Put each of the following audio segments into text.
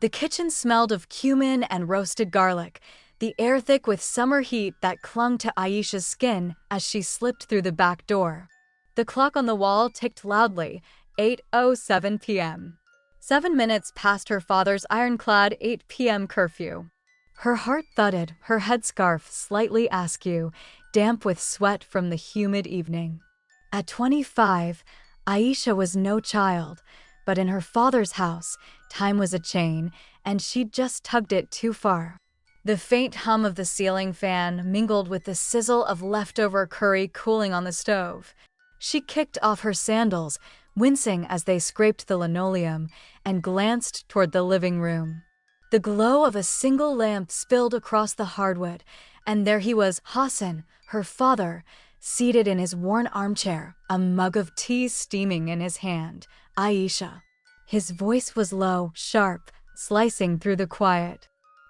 The kitchen smelled of cumin and roasted garlic, the air thick with summer heat that clung to Aisha's skin as she slipped through the back door. The clock on the wall ticked loudly, 8:07 p.m. 7 minutes past her father's ironclad 8 p.m. curfew. Her heart thudded, her headscarf slightly askew, damp with sweat from the humid evening. At 25, Aisha was no child, but in her father's house, time was a chain, and she'd just tugged it too far. The faint hum of the ceiling fan mingled with the sizzle of leftover curry cooling on the stove. She kicked off her sandals, wincing as they scraped the linoleum, and glanced toward the living room. The glow of a single lamp spilled across the hardwood, and there he was, Hassan, her father, seated in his worn armchair, a mug of tea steaming in his hand. Aisha. His voice was low, sharp, slicing through the quiet.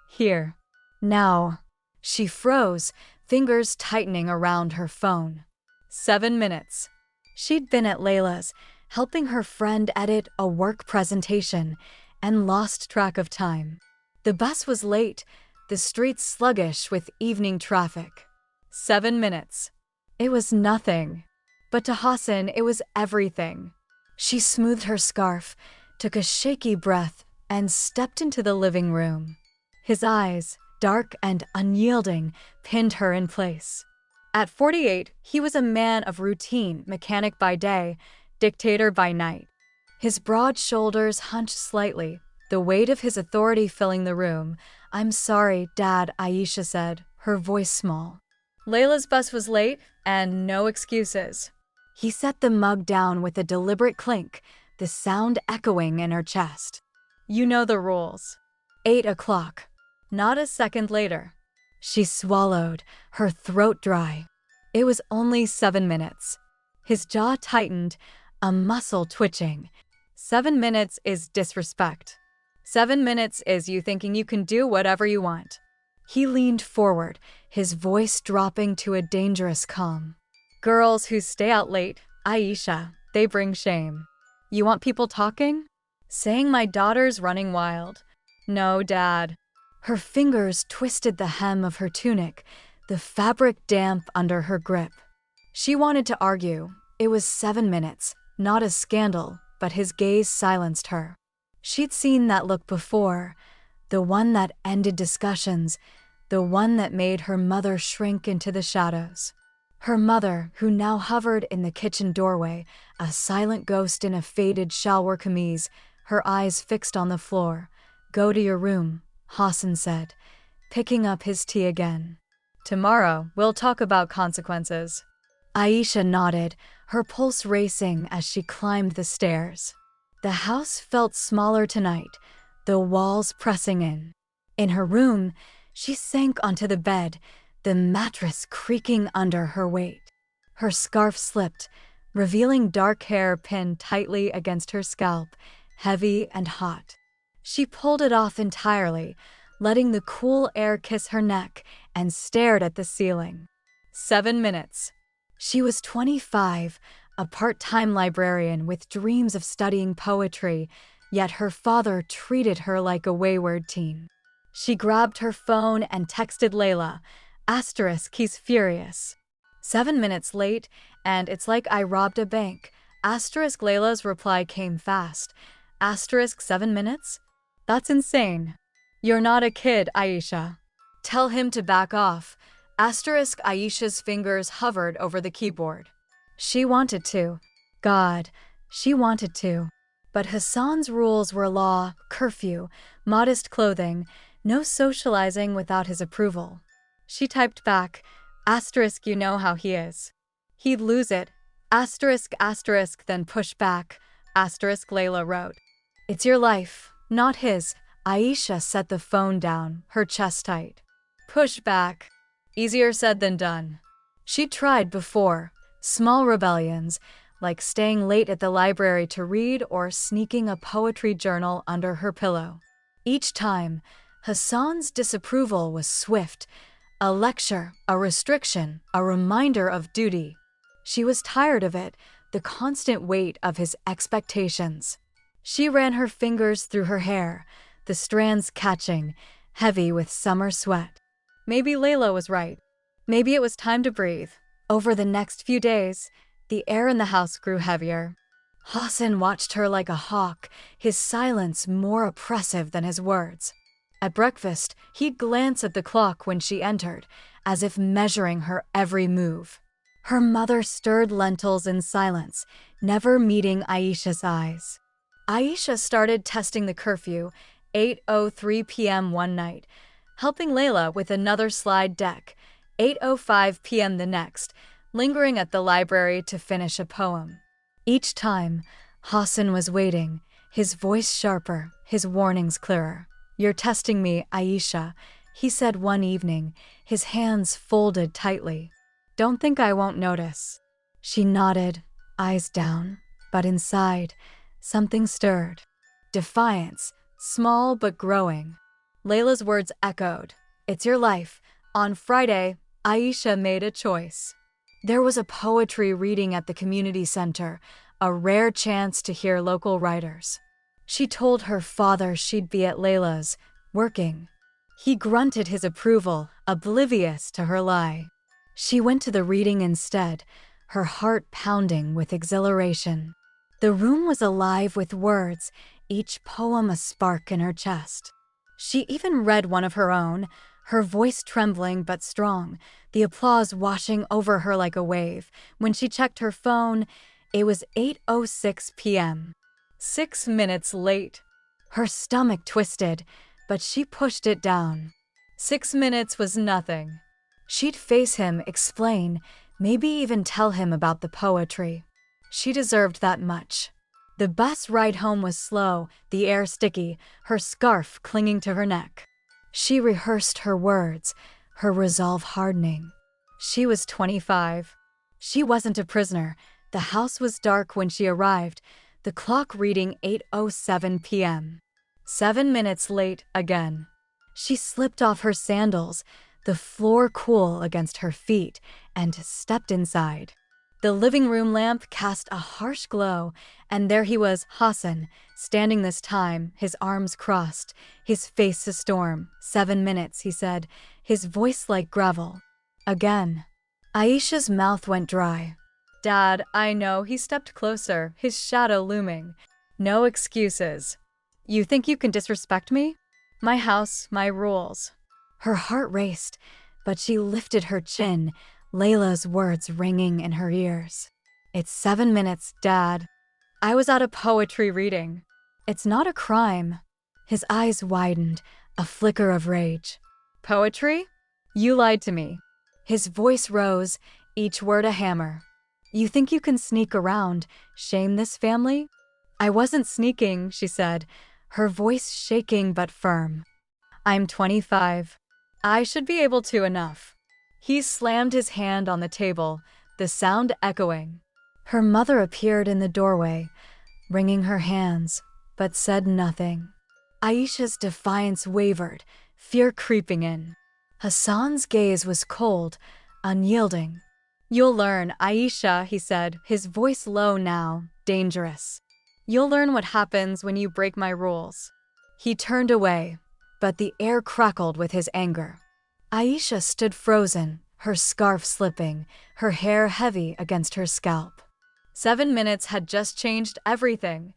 Here. Now. She froze, fingers tightening around her phone. 7 minutes. She'd been at Layla's, helping her friend edit a work presentation, and lost track of time. The bus was late, the streets sluggish with evening traffic. 7 minutes. It was nothing. But to Hassan, it was everything. She smoothed her scarf, took a shaky breath, and stepped into the living room. His eyes, dark and unyielding, pinned her in place. At 48, he was a man of routine, mechanic by day, dictator by night. His broad shoulders hunched slightly, the weight of his authority filling the room. "I'm sorry, Dad," Aisha said, her voice small. Layla's bus was late, and no excuses. He set the mug down with a deliberate clink, the sound echoing in her chest. "You know the rules." 8 o'clock. Not a second later. She swallowed, her throat dry. It was only 7 minutes. His jaw tightened, a muscle twitching. 7 minutes is disrespect. 7 minutes is you thinking you can do whatever you want. He leaned forward, his voice dropping to a dangerous calm. "Girls who stay out late, Aisha, they bring shame. You want people talking? Saying my daughter's running wild. No, Dad." Her fingers twisted the hem of her tunic, the fabric damp under her grip. She wanted to argue. It was 7 minutes, not a scandal, but his gaze silenced her. She'd seen that look before, the one that ended discussions, the one that made her mother shrink into the shadows. Her mother, who now hovered in the kitchen doorway, a silent ghost in a faded shalwar kameez, her eyes fixed on the floor. "Go to your room," Hassan said, picking up his tea again. "Tomorrow, we'll talk about consequences." Aisha nodded, her pulse racing as she climbed the stairs. The house felt smaller tonight, the walls pressing in. In her room, she sank onto the bed, the mattress creaking under her weight. Her scarf slipped, revealing dark hair pinned tightly against her scalp, heavy and hot. She pulled it off entirely, letting the cool air kiss her neck, and stared at the ceiling. 7 minutes. She was 25, a part-time librarian with dreams of studying poetry, yet her father treated her like a wayward teen. She grabbed her phone and texted Layla, "He's furious." 7 minutes late, and it's like I robbed a bank. Layla's reply came fast. 7 minutes? That's insane. You're not a kid, Aisha. Tell him to back off. Aisha's fingers hovered over the keyboard. She wanted to. God, she wanted to. But Hassan's rules were law, curfew, modest clothing, no socializing without his approval. She typed back, "You know how he is. He'd lose it. Then push back. Layla wrote. It's your life, not his." Aisha set the phone down, her chest tight. Push back. Easier said than done. She'd tried before, small rebellions, like staying late at the library to read or sneaking a poetry journal under her pillow. Each time, Hassan's disapproval was swift, a lecture, a restriction, a reminder of duty. She was tired of it, the constant weight of his expectations. She ran her fingers through her hair, the strands catching, heavy with summer sweat. Maybe Layla was right. Maybe it was time to breathe. Over the next few days, the air in the house grew heavier. Hassan watched her like a hawk, his silence more oppressive than his words. At breakfast, he'd glance at the clock when she entered, as if measuring her every move. Her mother stirred lentils in silence, never meeting Aisha's eyes. Aisha started testing the curfew, 8:03 p.m. one night, helping Layla with another slide deck, 8:05 p.m. the next, lingering at the library to finish a poem. Each time, Hassan was waiting, his voice sharper, his warnings clearer. "You're testing me, Aisha," he said one evening, his hands folded tightly. "Don't think I won't notice." She nodded, eyes down, but inside, something stirred. Defiance, small but growing. Layla's words echoed. "It's your life." On Friday, Aisha made a choice. There was a poetry reading at the community center, a rare chance to hear local writers. She told her father she'd be at Layla's, working. He grunted his approval, oblivious to her lie. She went to the reading instead, her heart pounding with exhilaration. The room was alive with words, each poem a spark in her chest. She even read one of her own, her voice trembling but strong, the applause washing over her like a wave. When she checked her phone, it was 8:06 p.m. 6 minutes late. Her stomach twisted, but she pushed it down. 6 minutes was nothing. She'd face him, explain, maybe even tell him about the poetry. She deserved that much. The bus ride home was slow, the air sticky, her scarf clinging to her neck. She rehearsed her words, her resolve hardening. She was 25. She wasn't a prisoner. The house was dark when she arrived, the clock reading 8:07 p.m. 7 minutes late again. She slipped off her sandals, the floor cool against her feet, and stepped inside. The living room lamp cast a harsh glow, and there he was, Hassan, standing this time, his arms crossed, his face a storm. 7 minutes, he said, his voice like gravel. Again. Aisha's mouth went dry. "Dad, I know." He stepped closer, his shadow looming. "No excuses. You think you can disrespect me? My house, my rules." Her heart raced, but she lifted her chin, Layla's words ringing in her ears. "It's 7 minutes, Dad. I was at a poetry reading. It's not a crime." His eyes widened, a flicker of rage. "Poetry? You lied to me." His voice rose, each word a hammer. "You think you can sneak around, shame this family?" "I wasn't sneaking," she said, her voice shaking but firm. "I'm 25. I should be able to enough." He slammed his hand on the table, the sound echoing. Her mother appeared in the doorway, wringing her hands, but said nothing. Aisha's defiance wavered, fear creeping in. Hassan's gaze was cold, unyielding. "You'll learn, Aisha," he said, his voice low now, dangerous. "You'll learn what happens when you break my rules." He turned away, but the air crackled with his anger. Aisha stood frozen, her scarf slipping, her hair heavy against her scalp. 7 minutes had just changed everything.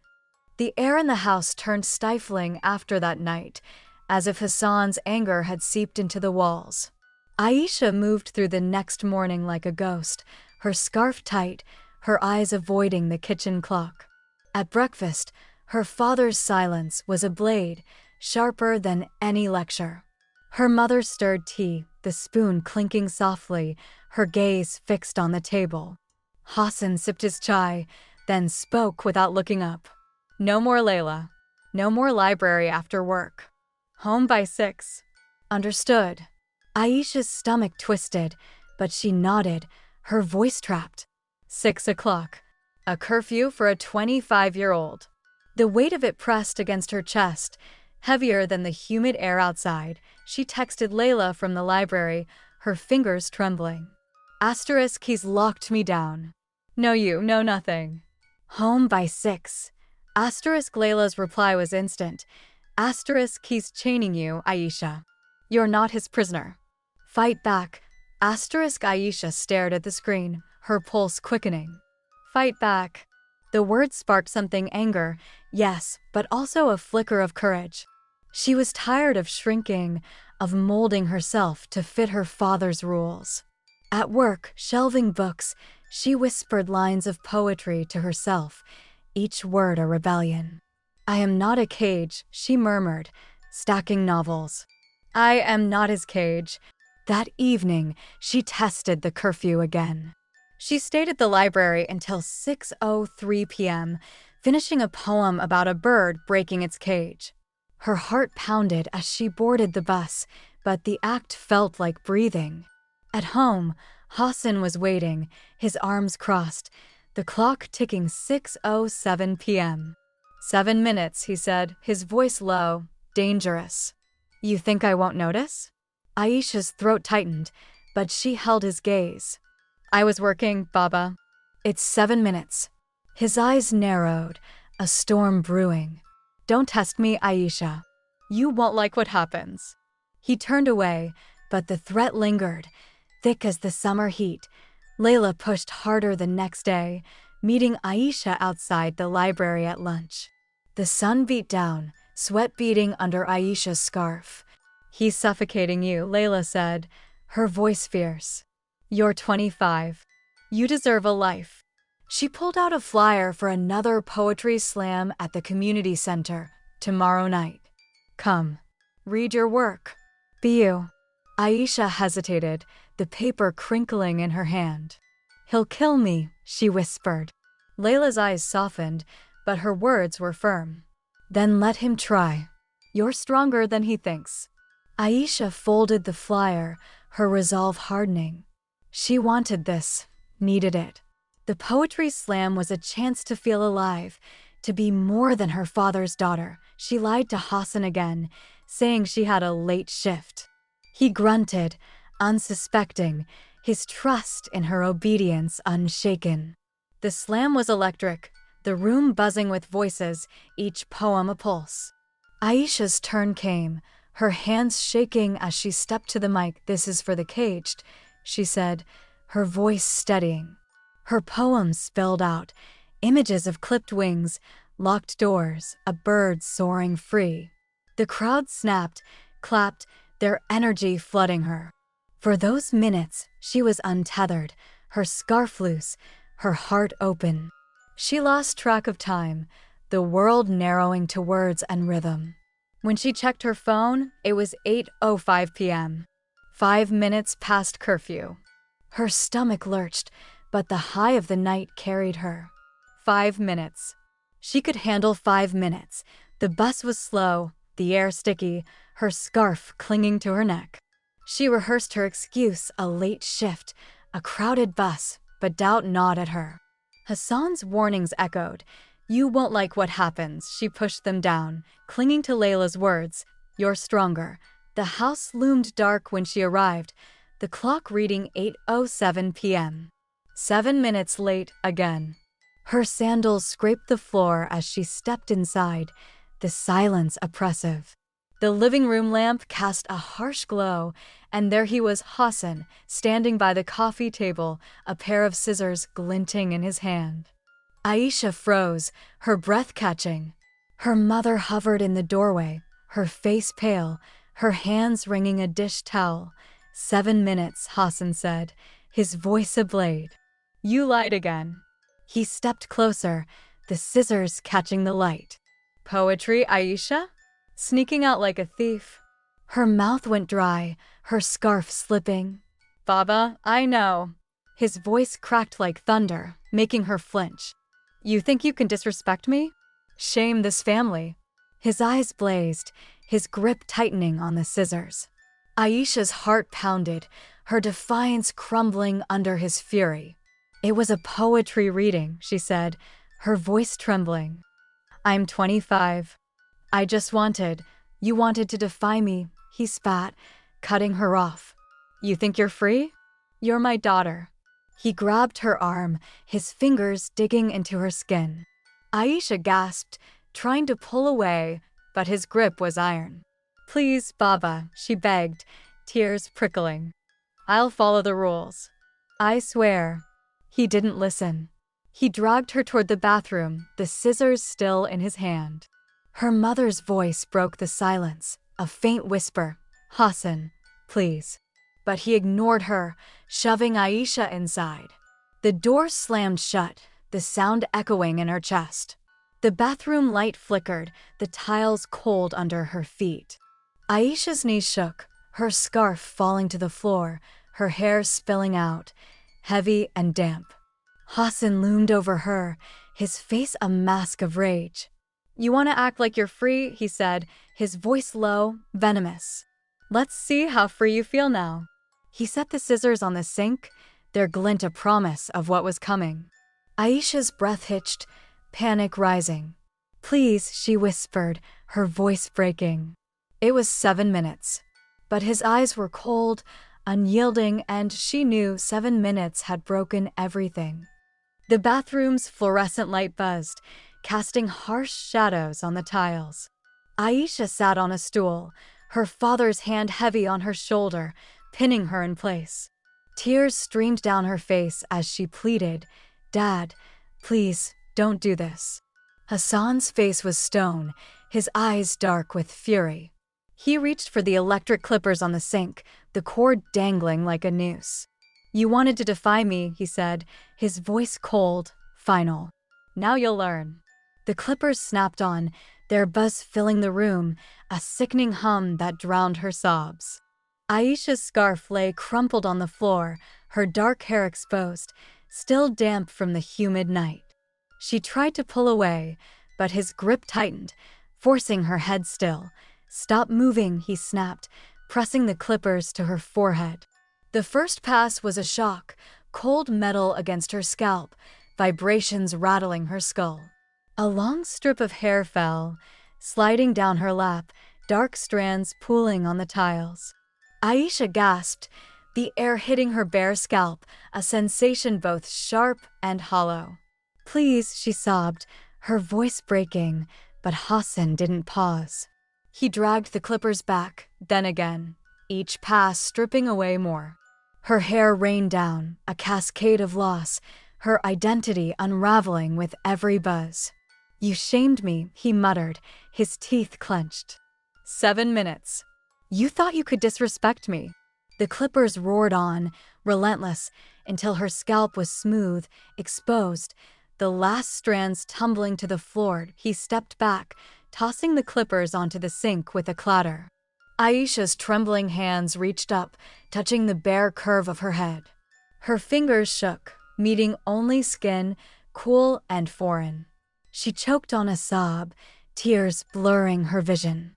The air in the house turned stifling after that night, as if Hassan's anger had seeped into the walls. Aisha moved through the next morning like a ghost, her scarf tight, her eyes avoiding the kitchen clock. At breakfast, her father's silence was a blade, sharper than any lecture. Her mother stirred tea, the spoon clinking softly, her gaze fixed on the table. Hassan sipped his chai, then spoke without looking up. "No more Layla. No more library after work. Home by 6. Understood." Aisha's stomach twisted, but she nodded, her voice trapped. 6 o'clock. A curfew for a 25-year-old. The weight of it pressed against her chest, heavier than the humid air outside. She texted Layla from the library, her fingers trembling. Asterisk, he's locked me down. No you, no nothing. Home by 6. Asterisk, Layla's reply was instant. Asterisk, he's chaining you, Aisha. You're not his prisoner. Fight back. Asterisk, Aisha stared at the screen, her pulse quickening. Fight back. The word sparked something anger, yes, but also a flicker of courage. She was tired of shrinking, of molding herself to fit her father's rules. At work, shelving books, she whispered lines of poetry to herself, each word a rebellion. I am not a cage, she murmured, stacking novels. I am not his cage. That evening, she tested the curfew again. She stayed at the library until 6:03 p.m., finishing a poem about a bird breaking its cage. Her heart pounded as she boarded the bus, but the act felt like breathing. At home, Hassan was waiting, his arms crossed, the clock ticking 6:07 p.m. 7 minutes, he said, his voice low, dangerous. You think I won't notice? Aisha's throat tightened, but she held his gaze. I was working, Baba. It's 7 minutes. His eyes narrowed, a storm brewing. Don't test me, Aisha. You won't like what happens. He turned away, but the threat lingered, thick as the summer heat. Layla pushed harder the next day, meeting Aisha outside the library at lunch. The sun beat down, sweat beading under Aisha's scarf. He's suffocating you, Layla said, her voice fierce. You're 25. You deserve a life. She pulled out a flyer for another poetry slam at the community center tomorrow night. Come, read your work. Be you. Aisha hesitated, the paper crinkling in her hand. He'll kill me, she whispered. Layla's eyes softened, but her words were firm. Then let him try. You're stronger than he thinks. Aisha folded the flyer, her resolve hardening. She wanted this, needed it. The poetry slam was a chance to feel alive, to be more than her father's daughter. She lied to Hassan again, saying she had a late shift. He grunted, unsuspecting, his trust in her obedience unshaken. The slam was electric, the room buzzing with voices, each poem a pulse. Aisha's turn came, her hands shaking as she stepped to the mic. This is for the caged, she said, her voice steadying. Her poem spelled out, images of clipped wings, locked doors, a bird soaring free. The crowd snapped, clapped, their energy flooding her. For those minutes, she was untethered, her scarf loose, her heart open. She lost track of time, the world narrowing to words and rhythm. When she checked her phone, it was 8:05 p.m. 5 minutes past curfew. Her stomach lurched, but the high of the night carried her. 5 minutes. She could handle 5 minutes. The bus was slow, the air sticky, her scarf clinging to her neck. She rehearsed her excuse, a late shift, a crowded bus, but doubt gnawed at her. Hassan's warnings echoed. You won't like what happens. She pushed them down, clinging to Layla's words. You're stronger. The house loomed dark when she arrived, the clock reading 8:07 p.m. 7 minutes late again. Her sandals scraped the floor as she stepped inside, the silence oppressive. The living room lamp cast a harsh glow, and there he was, Hassan, standing by the coffee table, a pair of scissors glinting in his hand. Aisha froze, her breath catching. Her mother hovered in the doorway, her face pale, her hands wringing a dish towel. 7 minutes, Hassan said, his voice a blade. You lied again. He stepped closer, the scissors catching the light. Poetry, Aisha? Sneaking out like a thief. Her mouth went dry, her scarf slipping. Baba, I know. His voice cracked like thunder, making her flinch. You think you can disrespect me? Shame this family. His eyes blazed, his grip tightening on the scissors. Aisha's heart pounded, her defiance crumbling under his fury. It was a poetry reading, she said, her voice trembling. I'm 25. You wanted to defy me, he spat, cutting her off. You think you're free? You're my daughter. He grabbed her arm, his fingers digging into her skin. Aisha gasped, trying to pull away, but his grip was iron. "Please, Baba," she begged, tears prickling. "I'll follow the rules. I swear." He didn't listen. He dragged her toward the bathroom, the scissors still in his hand. Her mother's voice broke the silence, a faint whisper, "Hassan, please." But he ignored her, shoving Aisha inside. The door slammed shut, the sound echoing in her chest. The bathroom light flickered, the tiles cold under her feet. Aisha's knees shook, her scarf falling to the floor, her hair spilling out, heavy and damp. Hassan loomed over her, his face a mask of rage. "You want to act like you're free?" he said, his voice low, venomous. "Let's see how free you feel now." He set the scissors on the sink, their glint a promise of what was coming. Aisha's breath hitched, panic rising. "Please," she whispered, her voice breaking. It was 7 minutes. But his eyes were cold, unyielding, and she knew 7 minutes had broken everything. The bathroom's fluorescent light buzzed, casting harsh shadows on the tiles. Aisha sat on a stool, her father's hand heavy on her shoulder, pinning her in place. Tears streamed down her face as she pleaded, "Dad, please, don't do this." Hassan's face was stone, his eyes dark with fury. He reached for the electric clippers on the sink, the cord dangling like a noose. "You wanted to defy me," he said, his voice cold, final. "Now you'll learn." The clippers snapped on, their buzz filling the room, a sickening hum that drowned her sobs. Aisha's scarf lay crumpled on the floor, her dark hair exposed, still damp from the humid night. She tried to pull away, but his grip tightened, forcing her head still. "Stop moving," he snapped, pressing the clippers to her forehead. The first pass was a shock, cold metal against her scalp, vibrations rattling her skull. A long strip of hair fell, sliding down her lap, dark strands pooling on the tiles. Aisha gasped, the air hitting her bare scalp, a sensation both sharp and hollow. "Please," she sobbed, her voice breaking, but Hassan didn't pause. He dragged the clippers back, then again, each pass stripping away more. Her hair rained down, a cascade of loss, her identity unraveling with every buzz. "You shamed me," he muttered, his teeth clenched. 7 minutes. "You thought you could disrespect me." The clippers roared on, relentless, until her scalp was smooth, exposed, the last strands tumbling to the floor. He stepped back, tossing the clippers onto the sink with a clatter. Aisha's trembling hands reached up, touching the bare curve of her head. Her fingers shook, meeting only skin, cool and foreign. She choked on a sob, tears blurring her vision.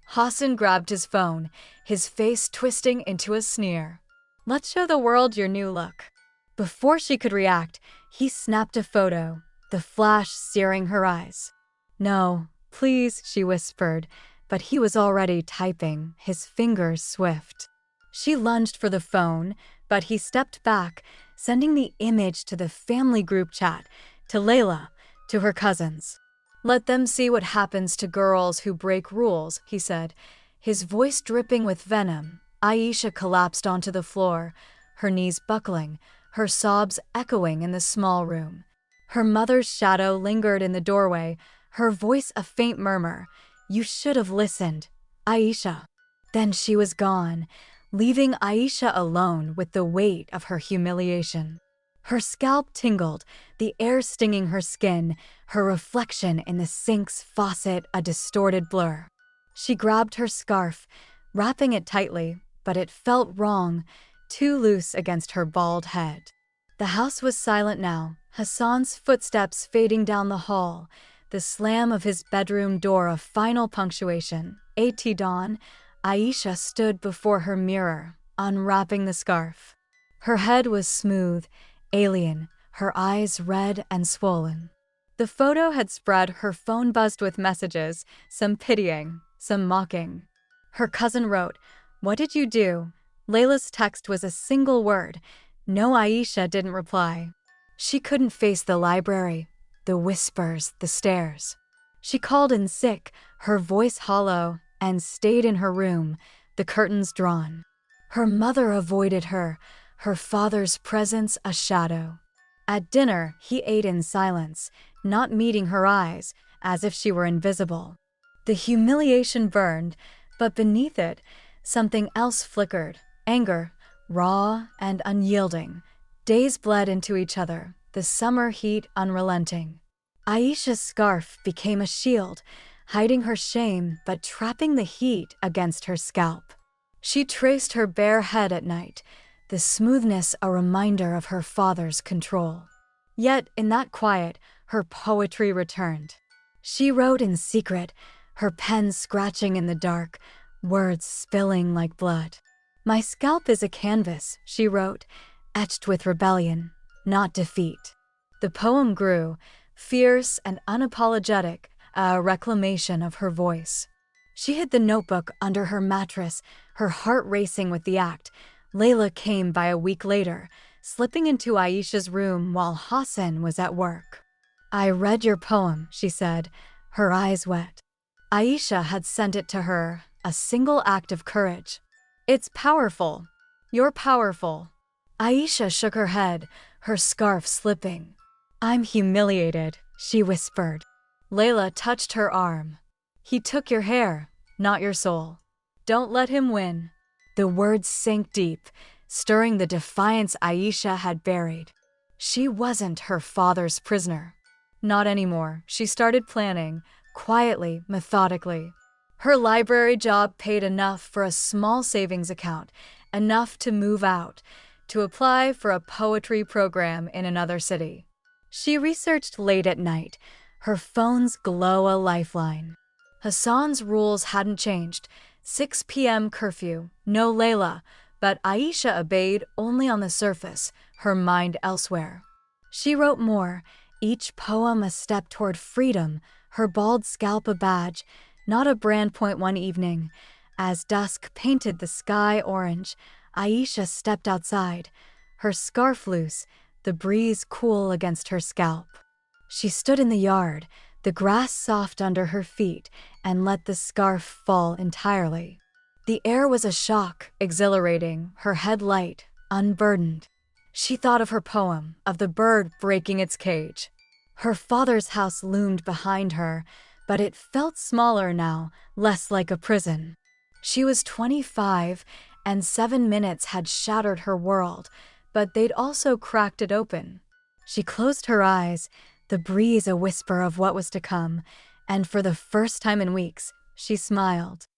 Hassan grabbed his phone, his face twisting into a sneer. "Let's show the world your new look." Before she could react, he snapped a photo, the flash searing her eyes. "No, please," she whispered, but he was already typing, his fingers swift. She lunged for the phone, but he stepped back, sending the image to the family group chat, to Layla, to her cousins. "Let them see what happens to girls who break rules," he said, his voice dripping with venom. Aisha collapsed onto the floor, her knees buckling, her sobs echoing in the small room. Her mother's shadow lingered in the doorway, her voice a faint murmur. "You should have listened, Aisha." Then she was gone, leaving Aisha alone with the weight of her humiliation. Her scalp tingled, the air stinging her skin, her reflection in the sink's faucet a distorted blur. She grabbed her scarf, wrapping it tightly, but it felt wrong, too loose against her bald head. The house was silent now, Hassan's footsteps fading down the hall, the slam of his bedroom door a final punctuation. At dawn, Aisha stood before her mirror, unwrapping the scarf. Her head was smooth, alien, her eyes red and swollen. The photo had spread, her phone buzzed with messages, some pitying, some mocking. Her cousin wrote, "What did you do?" Layla's text was a single word. No, Aisha didn't reply. She couldn't face the library, the whispers, the stares. She called in sick, her voice hollow, and stayed in her room, the curtains drawn. Her mother avoided her, her father's presence a shadow. At dinner, he ate in silence, not meeting her eyes, as if she were invisible. The humiliation burned, but beneath it, something else flickered, anger, raw and unyielding. Days bled into each other, the summer heat unrelenting. Aisha's scarf became a shield, hiding her shame but trapping the heat against her scalp. She traced her bare head at night, the smoothness a reminder of her father's control. Yet, in that quiet, her poetry returned. She wrote in secret, her pen scratching in the dark, words spilling like blood. "My scalp is a canvas," she wrote, etched with rebellion, not defeat. The poem grew, fierce and unapologetic, a reclamation of her voice. She hid the notebook under her mattress, her heart racing with the act. Layla came by a week later, slipping into Aisha's room while Hassan was at work. "I read your poem," she said, her eyes wet. Aisha had sent it to her, a single act of courage. "It's powerful. You're powerful." Aisha shook her head, her scarf slipping. "I'm humiliated," she whispered. Layla touched her arm. "He took your hair, not your soul. Don't let him win." The words sank deep, stirring the defiance Aisha had buried. She wasn't her father's prisoner. Not anymore. She started planning, quietly, methodically. Her library job paid enough for a small savings account, enough to move out, to apply for a poetry program in another city. She researched late at night, her phone's glow a lifeline. Hassan's rules hadn't changed. 6 p.m. curfew, no Layla, but Aisha obeyed only on the surface, her mind elsewhere. She wrote more, each poem a step toward freedom, her bald scalp a badge, not a brand point one evening. As dusk painted the sky orange, Aisha stepped outside, her scarf loose, the breeze cool against her scalp. She stood in the yard, the grass soft under her feet, and let the scarf fall entirely. The air was a shock, exhilarating, her head light, unburdened. She thought of her poem, of the bird breaking its cage. Her father's house loomed behind her, but it felt smaller now, less like a prison. She was 25, and 7 minutes had shattered her world, but they'd also cracked it open. She closed her eyes, the breeze a whisper of what was to come, and for the first time in weeks, she smiled.